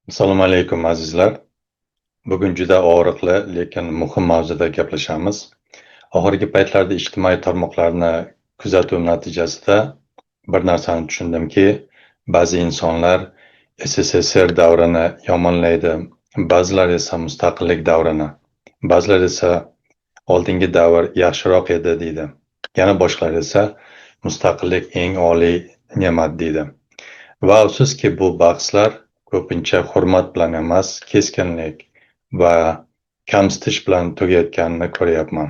Assalomu alaykum azizlar. Bugun juda og'riqli, lekin muhim mavzuda gaplashamiz. Oxirgi paytlarda ijtimoiy tarmoqlarni kuzatuv natijasida bir narsani tushundimki, ba'zi insonlar SSSR davrini yomonlaydi, ba'zilar esa mustaqillik davrini, ba'zilar esa oldingi davr yaxshiroq edi deydi. Yana boshqalar esa mustaqillik eng oliy ne'mat deydi. Va afsuski bu bahslar ko'pincha hurmat bilan emas, keskinlik va kamsitish bilan tugayotganini ko'ryapman.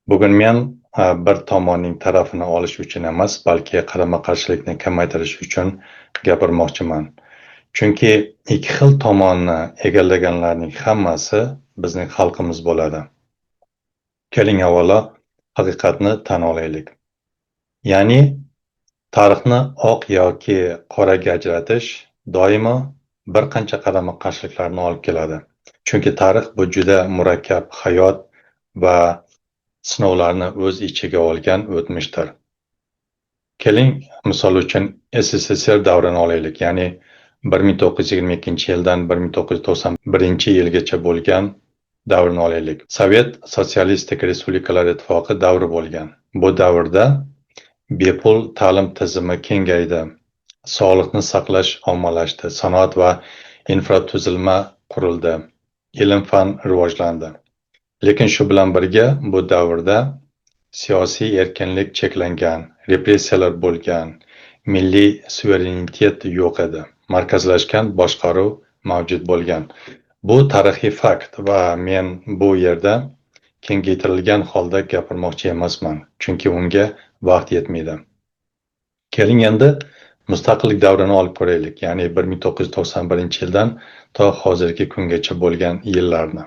Bugun men bir tomonning tarafini olish uchun emas, balki qarama-qarshilikni kamaytirish uchun gapirmoqchiman. Chunki ikki xil tomonni egallaganlarning hammasi bizning xalqimiz bo'ladi. Keling avvalo haqiqatni tan olaylik. Ya'ni tarixni oq yoki qoraga ajratish doimo bir qancha qarama-qarshiliklarni olib keladi. Chunki tarix bu juda murakkab hayot va sinovlarni o'z ichiga olgan o'tmishdir. Keling, misol uchun SSSR davrini olaylik, ya'ni 1922-yildan 1991-yilgacha bo'lgan davrni olaylik. Sovet Sotsialistik Respublikalar ittifoqi davri bo'lgan. Bu davrda bepul ta'lim tizimi kengaydi, sog'liqni saqlash ommalashdi, sanoat va infratuzilma qurildi, ilm-fan rivojlandi. Lekin shu bilan birga bu davrda siyosiy erkinlik cheklangan, repressiyalar bo'lgan, milliy suverenitet yo'q edi, markazlashgan boshqaruv mavjud bo'lgan. Bu tarixiy fakt va men bu yerda kengaytirilgan holda gapirmoqchi emasman, chunki unga vaqt yetmaydi. Keling endi mustaqillik davrini olib ko'raylik, ya'ni 1991-yildan to hozirgi kungacha bo'lgan yillarni.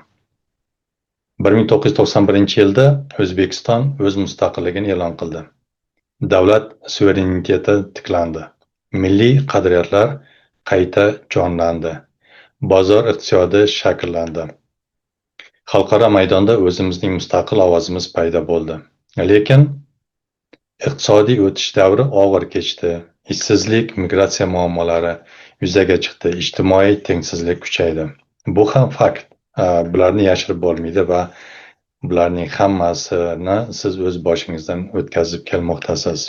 1991-yilda O'zbekiston o'z mustaqilligini e'lon qildi. Davlat suvereniteti tiklandi. Milliy qadriyatlar qayta jonlandi. Bozor iqtisodi shakllandi. Xalqaro maydonda o'zimizning mustaqil ovozimiz paydo bo'ldi. Lekin iqtisodiy o'tish davri og'ir kechdi. Ishsizlik, migratsiya muammolari yuzaga chiqdi. Ijtimoiy tengsizlik kuchaydi. Bu ham fakt. Bularni yashirib bo'lmaydi va bularning hammasini siz o'z boshingizdan o'tkazib kelmoqdasiz.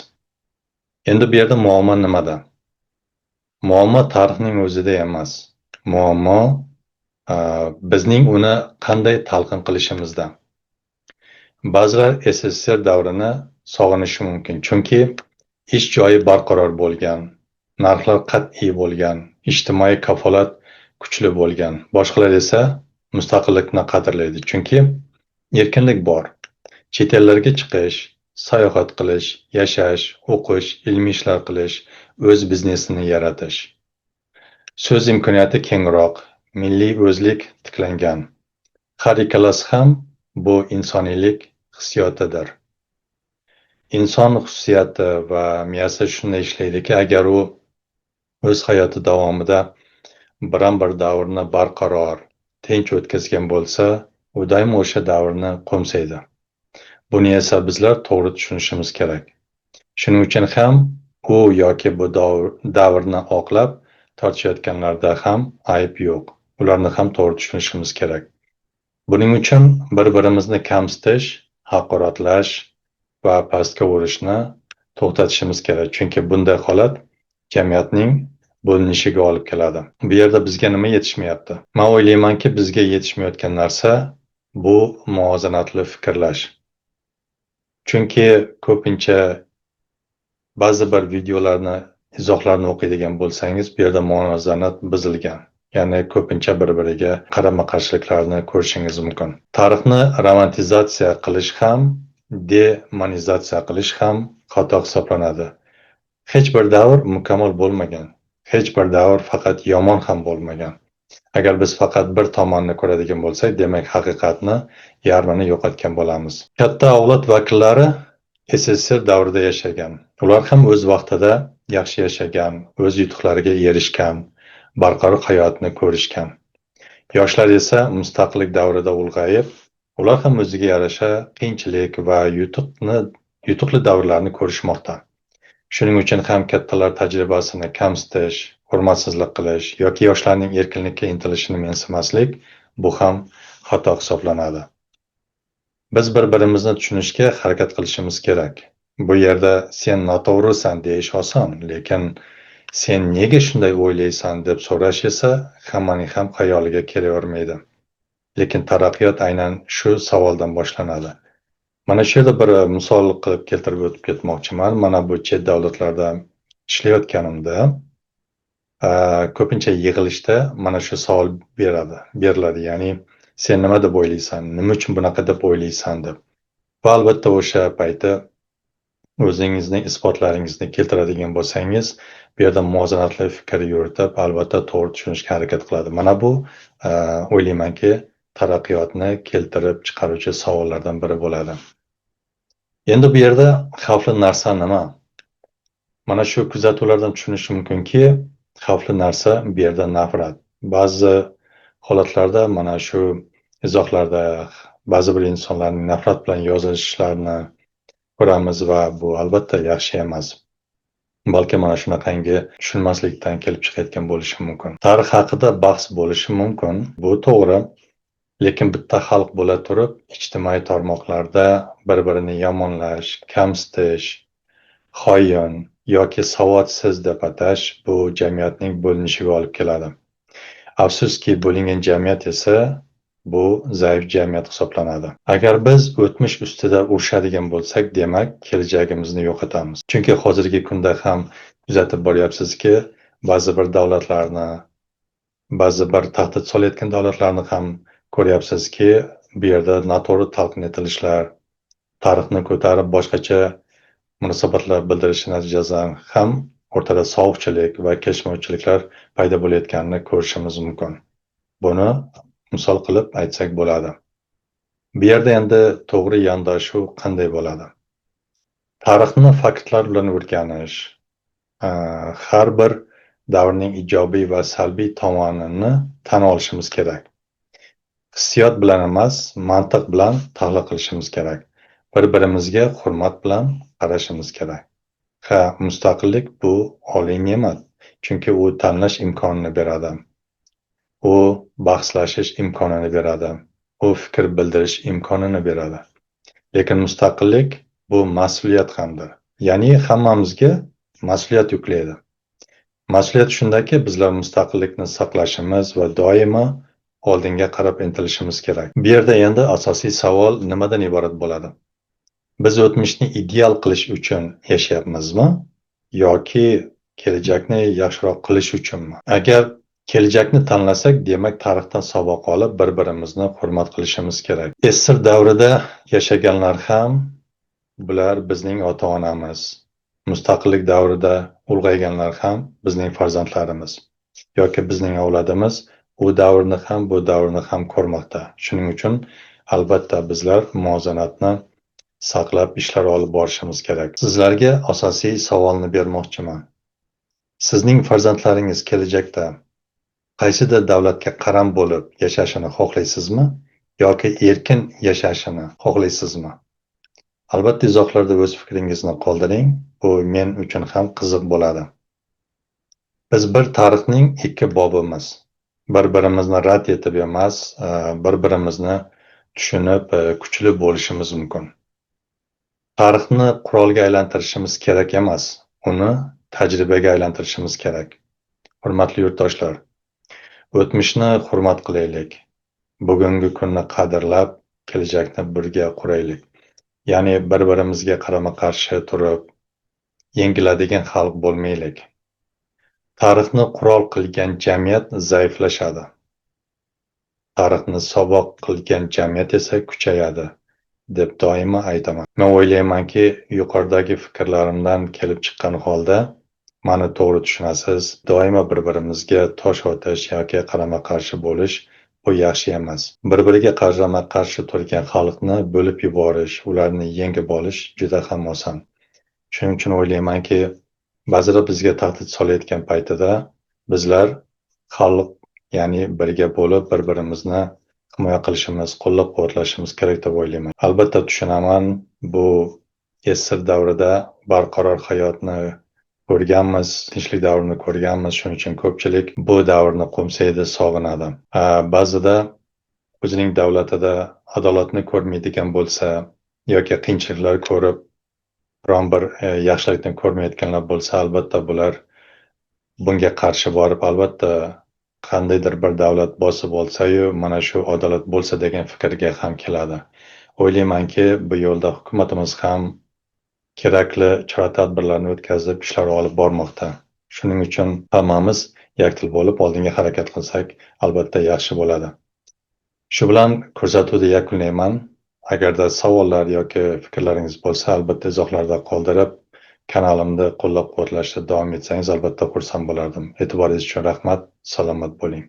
Endi bu yerda muammo nimada? Muammo tarixning o'zida emas. Muammo bizning uni qanday talqin qilishimizda. Ba'zilar SSSR davrini sog'inishi mumkin, chunki ish joyi barqaror bo'lgan, narxlar qat'iy bo'lgan, ijtimoiy kafolat kuchli bo'lgan. Boshqalar esa mustaqillikni qadrlaydi, chunki erkinlik bor. Chet ellarga chiqish, sayohat qilish, yashash, o'qish, ilmiy ishlar qilish, o'z biznesini yaratish. So'z imkoniyati kengroq, milliy o'zlik tiklangan. Har ikkalasi ham bu insoniylik hissiyotidir. Inson xususiyati va miyasi shunday ishlaydiki, agar u o'z hayoti davomida biron-bir davrni barqaror, tinch o'tkazgan bo'lsa, u doim o'sha davrni qo'msaydi. Buni esa bizlar to'g'ri tushunishimiz kerak. Shuning uchun ham u yoki bu davrni oqlab tortishayotganlarda ham ayb yo'q. Ularni ham to'g'ri tushunishimiz kerak. Buning uchun bir-birimizni kamsitish, haqoratlash va pastga urishni to'xtatishimiz kerak. Chunki bunday holat jamiyatning bo'linishiga olib keladi. Bu yerda bizga nima yetishmayapti? Men o'ylaymanki, bizga yetishmayotgan narsa bu muvozanatli fikrlash. Chunki ko'pincha ba'zi bir videolarni, izohlarni o'qiydigan bo'lsangiz, bu yerda muvozanat buzilgan. Ya'ni ko'pincha bir-biriga qarama-qarshiliklarni ko'rishingiz mumkin. Tarixni romantizatsiya qilish ham, demonizatsiya qilish ham xato hisoblanadi. Hech bir davr mukammal bo'lmagan. Hech bir davr faqat yomon ham bo'lmagan. Agar biz faqat bir tomonni ko'radigan bo'lsak, demak haqiqatni yarmini yo'qotgan bo'lamiz. Katta avlod vakillari SSSR davrida yashagan. Ular ham o'z vaqtida yaxshi yashagan, o'z yutuqlariga erishgan, barqaror hayotni ko'rishgan. Yoshlar esa mustaqillik davrida ulg'ayib, ular ham o'ziga yarasha qiyinchilik va yutuqli davrlarni ko'rishmoqda. Shuning uchun ham kattalar tajribasini kamsitish, hurmatsizlik qilish yoki yoshlarning erkinlikka intilishini mensimaslik bu ham xato hisoblanadi. Biz bir-birimizni tushunishga harakat qilishimiz kerak. Bu yerda sen noto'g'risan deyish oson, lekin sen nega shunday o'ylaysan deb so'rash esa hammaning ham xayoliga kelavermaydi. Lekin taraqqiyot aynan shu savoldan boshlanadi. Mana shu yerda bir misol qilib keltirib o'tib ketmoqchiman. Mana bu chet davlatlarda ishlayotganimda ko'pincha yig'ilishda mana shu savol beriladi. Ya'ni sen nima deb o'ylaysan? Nima uchun bunaqa deb o'ylaysan deb. Va albatta o'sha payti o'zingizning isbotlaringizni keltiradigan bo'lsangiz, bu yerda muvozanatli fikr yuritib, albatta to'g'ri tushunishga harakat qiladi. Mana bu o'ylaymanki, taraqqiyotni keltirib chiqaruvchi savollardan biri bo'ladi. Endi bu yerda xavfli narsa nima? Mana shu kuzatuvlardan tushunish mumkinki, xavfli narsa bu yerda nafrat. Ba'zi holatlarda mana shu izohlarda ba'zi bir insonlarning nafrat bilan yozishlarini ko'ramiz va bu albatta yaxshi emas. Balki mana shunaqangi tushunmaslikdan kelib chiqayotgan bo'lishi mumkin. Tarix haqida bahs bo'lishi mumkin, bu to'g'ri. Lekin bitta xalq bo'la turib, ijtimoiy tarmoqlarda bir-birini yomonlash, kamsitish, xoin yoki savodsiz deb atash bu jamiyatning bo'linishiga olib keladi. Afsuski, bo'lingan jamiyat esa bu zaif jamiyat hisoblanadi. Agar biz o'tmish ustida urushadigan bo'lsak, demak, kelajagimizni yo'qotamiz. Chunki hozirgi kunda ham kuzatib boryapsizki, ba'zi bir davlatlarni, ba'zi bir tahdid solayotgan davlatlarni ham ko'ryapsizki, bu yerda noto'g'ri talqin etilishlar, tarixni ko'tarib boshqacha munosabatlar bildirishi natijasidan ham o'rtada sovuqchilik va kelishmovchiliklar paydo bo'layotganini ko'rishimiz mumkin. Buni misol qilib aytsak bo'ladi. Bu yerda endi to'g'ri yondashuv qanday bo'ladi? Tarixni faktlar bilan o'rganish, har bir davrning ijobiy va salbiy tomonini tan olishimiz kerak. Hissiyot bilan emas, mantiq bilan tahlil qilishimiz kerak. Bir-birimizga hurmat bilan qarashimiz kerak. Mustaqillik bu oliy ne'mat, chunki u tanlash imkonini beradi. U bahslashish imkonini beradi. U fikr bildirish imkonini beradi. Lekin mustaqillik bu mas'uliyat hamdir. Ya'ni hammamizga mas'uliyat yuklaydi. Mas'uliyat shundaki, bizlar mustaqillikni saqlashimiz va doimo oldinga qarab intilishimiz kerak. Bu yerda endi asosiy savol nimadan iborat bo'ladi? Biz o'tmishni ideal qilish uchun yashayapmizmi yoki kelajakni yaxshiroq qilish uchunmi? Agar kelajakni tanlasak, demak tarixdan saboq olib bir-birimizni hurmat qilishimiz kerak. Esir davrida yashaganlar ham bular bizning ota-onamiz. Mustaqillik davrida ulg'ayganlar ham bizning farzandlarimiz yoki bizning avlodimiz u davrni ham bu davrni ham ko'rmoqda. Shuning uchun albatta bizlar muvozanatni saqlab ishlar olib borishimiz kerak. Sizlarga asosiy savolni bermoqchiman. Sizning farzandlaringiz kelajakda qaysidir davlatga qaram bo'lib yashashini xohlaysizmi yoki erkin yashashini xohlaysizmi? Albatta izohlarda o'z fikringizni qoldiring. Bu men uchun ham qiziq bo'ladi. Biz bir tarixning ikki bobimiz. Bir-birimizni rad etib emas, bir-birimizni tushunib, kuchli bo'lishimiz mumkin. Tarixni qurolga aylantirishimiz kerak emas, uni tajribaga aylantirishimiz kerak. Hurmatli yurtdoshlar, o'tmishni hurmat qilaylik. Bugungi kunni qadrlab, kelajakni birga quraylik. Ya'ni bir-birimizga qarama-qarshi turib, yengiladigan xalq bo'lmaylik. Tarixni qurol qilgan jamiyat zaiflashadi. Tarixni saboq qilgan jamiyat esa kuchayadi, deb doimo aytaman. Men o'ylaymanki, yuqoridagi fikrlarimdan kelib chiqqan holda meni to'g'ri tushunasiz. Doimo bir-birimizga tosh otish yoki qarama-qarshi bo'lish bu yaxshi emas. Bir-biriga qarama-qarshi turgan xalqni bo'lib yuborish, ularni yengib olish juda ham oson. Shuning uchun o'ylaymanki, ba'zilar bizga tahdid solayotgan paytida bizlar xalq, ya'ni birga bo'lib bir-birimizni himoya qilishimiz, qo'llab-quvvatlashimiz kerak deb o'ylayman. Albatta tushunaman, bu esir davrida barqaror hayotni ko'rganmiz, tinchlik davrini ko'rganmiz. Shuning uchun ko'pchilik bu davrni qo'msaydi, sog'inadi. Ba'zida o'zining davlatida adolatni ko'rmaydigan bo'lsa yoki qiyinchiliklar ko'rib, biron bir yaxshilikni ko'rmayotganlar bo'lsa, albatta bular bunga qarshi borib, albatta qandaydir bir davlat bosib olsa-yu, mana shu adolat bo'lsa degan fikrga ham keladi. O'ylaymanki, bu yo'lda hukumatimiz ham kerakli chora-tadbirlarni o'tkazib, ishlar olib bormoqda. Shuning uchun hammamiz yakdil bo'lib oldinga harakat qilsak, albatta yaxshi bo'ladi. Shu bilan ko'rsatuvni yakunlayman. Agarda savollar yoki fikrlaringiz bo'lsa, albatta izohlarda qoldirib, kanalimni qo'llab-quvvatlashda davom etsangiz, albatta xursand bo'lardim. E'tiboringiz uchun rahmat. Salomat bo'ling.